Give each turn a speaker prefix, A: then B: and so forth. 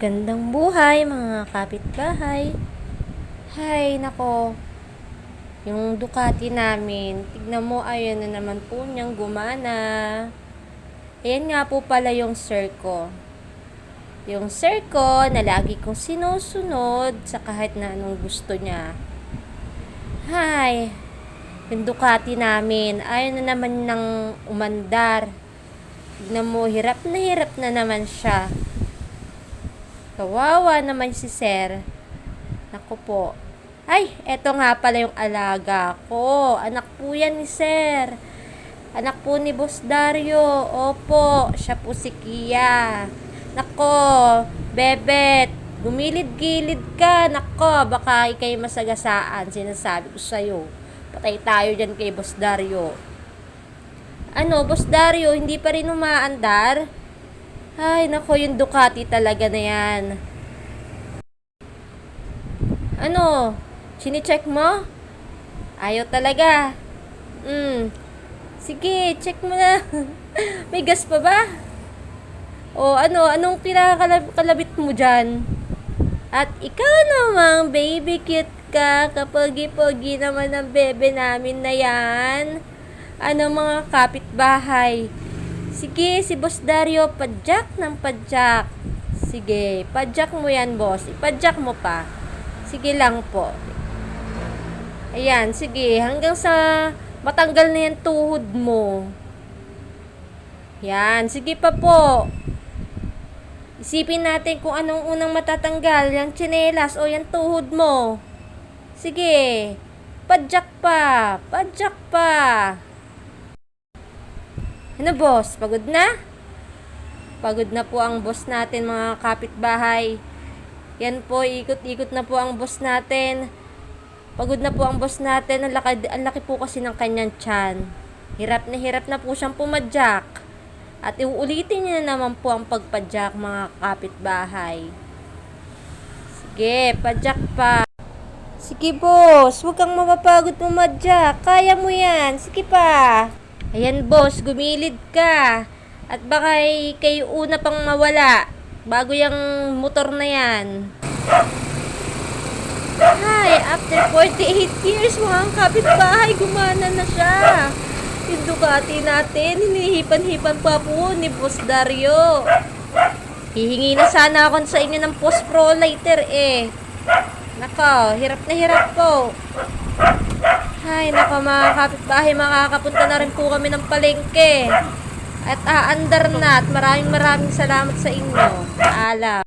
A: Magandang buhay mga kapitbahay. Hay, nako. Yung Ducati namin, tignan mo, ayun na naman po niyang gumana. Ayan nga po pala yung sir ko. Yung sir ko na lagi kong sinusunod sa kahit na anong gusto niya. Hay, yung Ducati namin, ayun na naman ng umandar. Tignan mo, hirap na naman siya. Kawawa naman si sir. Naku po. Ay, eto nga pala yung alaga ko. Anak po yan ni sir. Anak po ni Boss Dario. Opo, siya po si Kia. Nako, Bebet, gumilid-gilid ka. Nako, baka ikay masagasaan. Sinasabi ko sa'yo. Patay tayo dyan kay Boss Dario. Ano, Boss Dario, hindi pa rin umaandar? Ay, nako, yung Ducati talaga na yan. Ano? Sini-check mo? Ayaw talaga. Sige, check mo na. May gas pa ba? O ano, anong kinakalabit mo dyan? At ikaw namang baby cute ka. Kapagi-pogi naman ang bebe namin na yan. Ano mga kapitbahay? Sige, si Boss Dario, padyak ng padyak. Sige, padyak mo yan, boss. Ipadyak mo pa. Sige lang po. Ayan, sige. Hanggang sa matanggal na yan tuhod mo. Yan, sige pa po. Isipin natin kung anong unang matatanggal. Yung tsinelas o yung tuhod mo. Sige. Padyak pa. Padyak pa. Ano boss, pagod na? Pagod na po ang boss natin mga kapitbahay. Yan po, ikot-ikot na po ang boss natin. Pagod na po ang boss natin. Ang laki po kasi ng kanyang tiyan. Hirap na po siyang pumadyak. At iuulitin niya na naman po ang pagpadyak mga kapitbahay. Sige, padyak pa. Sige boss, huwag kang mapapagod pumadyak. Kaya mo yan, sige pa. Ayan boss, gumilid ka. At baka kayo una pang mawala. Bago yung motor na yan. Hi, after 48 years, mga kapitbahay, gumana na siya. Yung Ducati natin, hinihipan-hipan pa po ni Boss Dario. Hihingi na sana ako sa inyo ng post pro later eh. Nako, hirap na hirap po. Ay, nako mga kapitbahay, makakapunta na rin po kami ng palengke. At aandar na at maraming salamat sa inyo. Paalam.